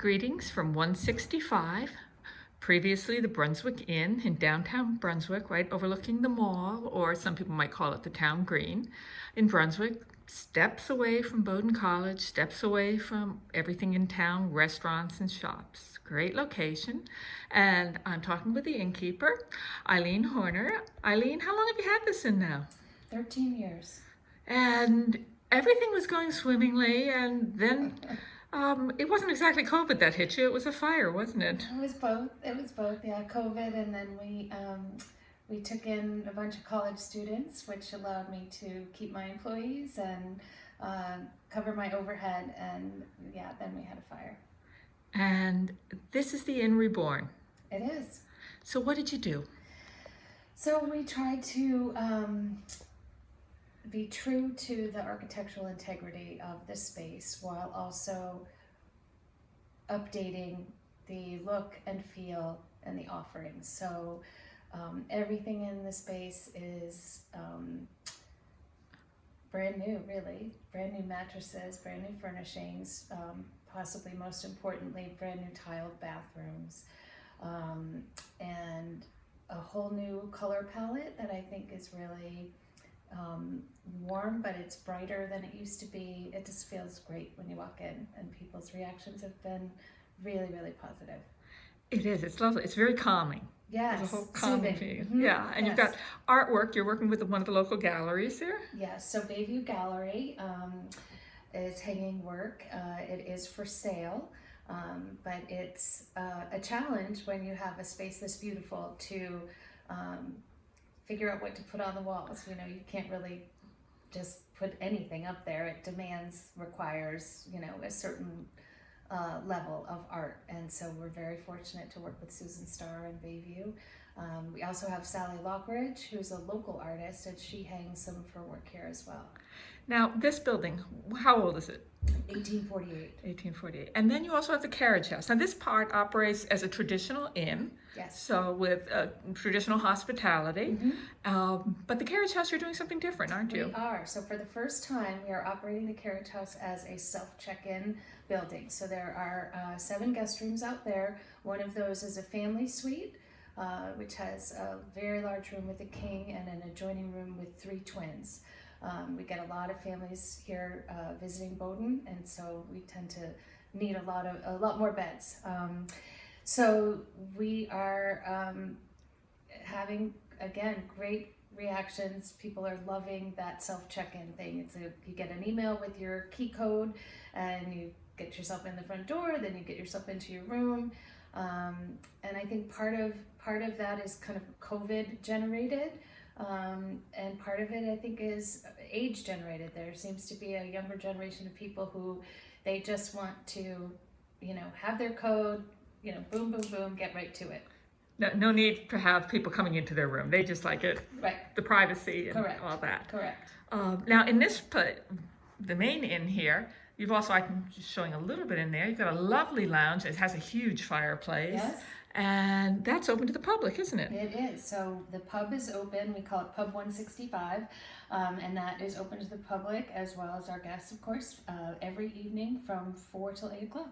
Greetings from 165, previously the Brunswick Inn in downtown Brunswick, right overlooking the mall, or some people might call it the town green, in Brunswick, steps away from Bowdoin College, steps away from everything in town, restaurants and shops. Great location. And I'm talking with the innkeeper, Eileen Horner. Eileen, how long have you had this inn now? 13 years. And everything was going swimmingly, and then it wasn't exactly COVID that hit you. It was a fire, wasn't it? It was both. Yeah, COVID, and then we took in a bunch of college students, which allowed me to keep my employees and cover my overhead. And yeah, then we had a fire. And this is the Inn Reborn. It is. So what did you do? So we tried to be true to the architectural integrity of the space while also updating the look and feel and the offerings. So everything in the space is brand new, really. Brand new mattresses, brand new furnishings, possibly most importantly, brand new tiled bathrooms, and a whole new color palette that I think is really warm, but it's brighter than it used to be. It just feels great when you walk in, and people's reactions have been really, really positive. It is. It's lovely. It's very calming. Yes, there's a whole calming soothing. feel. Yeah, and Yes. you've got artwork. You're working with one of the local galleries there. Yes, so Bayview Gallery is hanging work. It is for sale, but it's a challenge when you have a space this beautiful to figure out what to put on the walls. You know, you can't really just put anything up there. It requires, you know, a certain level of art. And so we're very fortunate to work with Susan Starr in Bayview. We also have Sally Lockridge, who's a local artist, and she hangs some of her work here as well. Now, this building, how old is it? 1848. 1848. And then you also have the Carriage House. Now, this part operates as a traditional inn. Yes. So with traditional hospitality. But the Carriage House, you're doing something different, aren't you? We are. So for the first time, we are operating the Carriage House as a self-check-in building. So there are 7 guest rooms out there. One of those is a family suite, which has a very large room with a king and an adjoining room with 3 twins. We get a lot of families here visiting Bowdoin, and so we tend to need a lot more beds. So we are having, again, great reactions. People are loving that self-check-in thing. You get an email with your key code, and you get yourself in the front door, then you get yourself into your room. And I think part of that is kind of COVID generated. And part of it, I think, is age generated. There seems to be a younger generation of people who they just want to, you know, have their code, you know, boom, boom, boom, get right to it. No need to have people coming into their room. They just like it, Right. the privacy and Correct. all that. Correct. Now, in this, the main inn here, you've also, I'm just showing a little bit in there, you've got a lovely lounge. It has a huge fireplace. Yes. And that's open to the public, isn't it? It is. So the pub is open. We call it Pub 165, and that is open to the public as well as our guests, of course, every evening from 4 till 8 o'clock.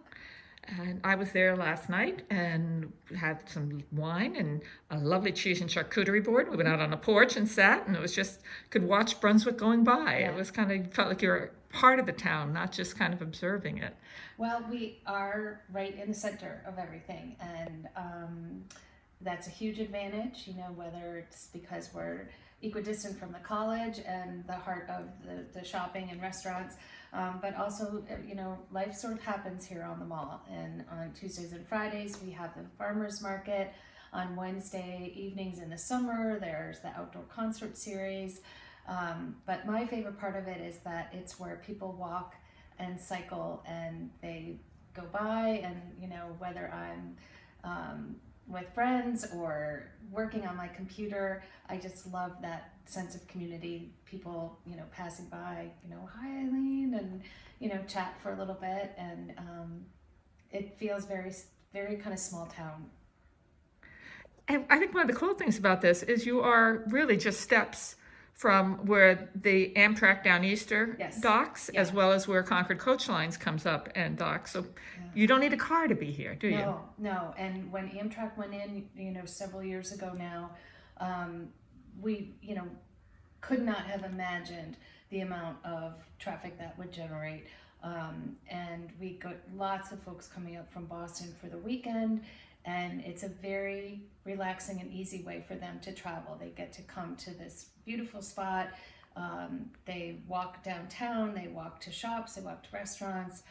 And I was there last night and had some wine and a lovely cheese and charcuterie board. We went out on a porch and sat, and it was just, could watch Brunswick going by. Yeah. It was kind of, felt like you were part of the town, not just kind of observing it. Well, we are right in the center of everything, and that's a huge advantage, you know, whether it's because we're equidistant from the college and the heart of the shopping and restaurants, but also, you know, life sort of happens here on the mall. And on Tuesdays and Fridays, we have the farmers market. On Wednesday evenings in the summer, there's the outdoor concert series. But my favorite part of it is that it's where people walk and cycle, and they go by, and, you know, whether I'm with friends or working on my computer, I just love that sense of community. People, you know, passing by, you know, hi Eileen, and, you know, chat for a little bit, and it feels very, very kind of small town. And I think one of the cool things about this is you are really just steps from where the Amtrak Down Easter Yes. docks, Yeah. as well as where Concord Coach Lines comes up and docks. So Yeah. you don't need a car to be here, do you? No. And when Amtrak went in, several years ago now, we, could not have imagined the amount of traffic that would generate. And we got lots of folks coming up from Boston for the weekend, and it's a very relaxing and easy way for them to travel. They get to come to this beautiful spot. They walk downtown, they walk to shops, they walk to restaurants.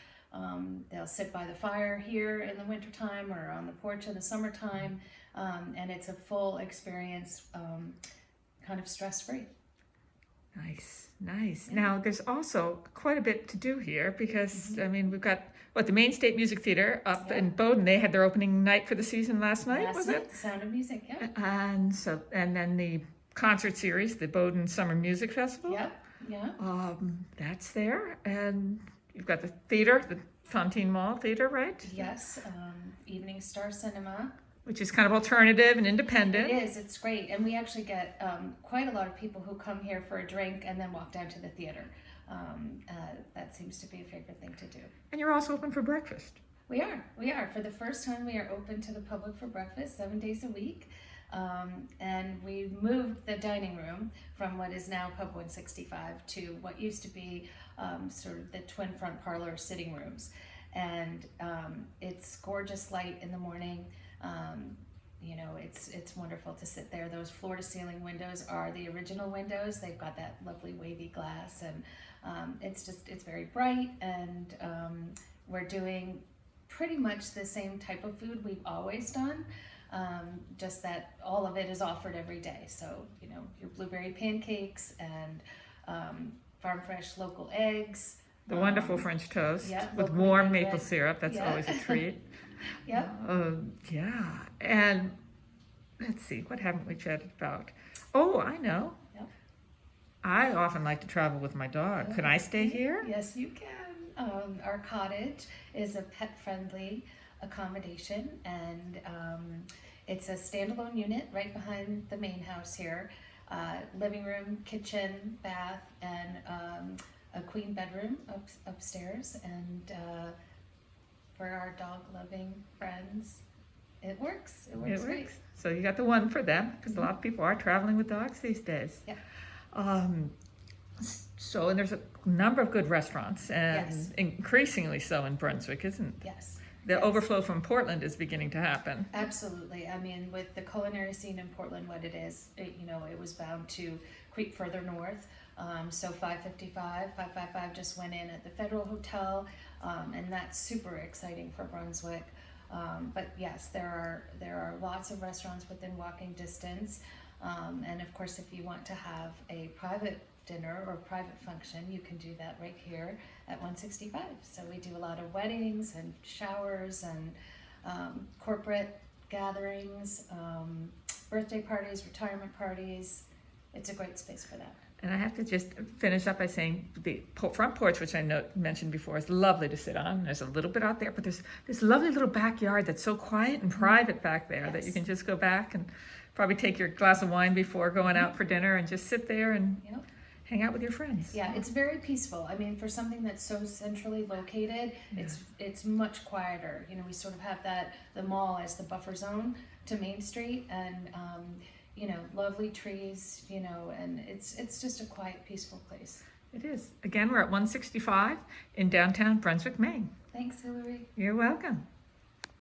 They'll sit by the fire here in the wintertime or on the porch in the summertime, and it's a full experience, kind of stress-free. Nice. Yeah. Now, there's also quite a bit to do here because, we've got, the Maine State Music Theater up in Bowdoin. They had their opening night for the season last night, was it? The Sound of Music, yeah. And then the concert series, the Bowdoin Summer Music Festival. Yep, yeah. That's there. And you've got the theater, the Tontine Mall Theater, right? Yes, Evening Star Cinema. Which is kind of alternative and independent. It is, it's great. And we actually get quite a lot of people who come here for a drink and then walk down to the theater. That seems to be a favorite thing to do. And you're also open for breakfast. We are. For the first time, we are open to the public for breakfast 7 days a week. And we moved the dining room from what is now Pub 165 to what used to be sort of the twin front parlor sitting rooms. And it's gorgeous light in the morning. It's wonderful to sit there. Those floor to ceiling windows are the original windows. They've got that lovely wavy glass, and it's very bright, and we're doing pretty much the same type of food we've always done, just that all of it is offered every day. So, your blueberry pancakes and farm fresh local eggs. The wonderful French toast with locally warm made maple syrup. That's always a treat. Yep. Yeah. And let's see, what haven't we chatted about? Oh, I know. Yep. I often like to travel with my dog. Can I stay here? Yes, you can. Our cottage is a pet-friendly accommodation, and it's a standalone unit right behind the main house here. Living room, kitchen, bath, and a queen bedroom upstairs. And for our dog-loving friends, it works. It works great. So you got the one for them, because a lot of people are traveling with dogs these days. Yeah. And there's a number of good restaurants, and Yes. increasingly so in Brunswick, isn't it? Yes. The overflow from Portland is beginning to happen. Absolutely. With the culinary scene in Portland, what it is, it was bound to creep further north. So 555 just went in at the Federal Hotel, and that's super exciting for Brunswick. But yes, there are lots of restaurants within walking distance. And of course, if you want to have a private dinner or private function, you can do that right here at 165. So we do a lot of weddings and showers and corporate gatherings, birthday parties, retirement parties. It's a great space for that. And I have to just finish up by saying the front porch, which I mentioned before, is lovely to sit on. There's a little bit out there, but there's this lovely little backyard that's so quiet and private back there that you can just go back and probably take your glass of wine before going out for dinner and just sit there and hang out with your friends. Yeah, it's very peaceful. For something that's so centrally located, it's much quieter. We sort of have the mall as the buffer zone to Main Street, and lovely trees, and it's just a quiet, peaceful place. It is. Again, we're at 165 in downtown Brunswick, Maine. Thanks, Hillary. You're welcome.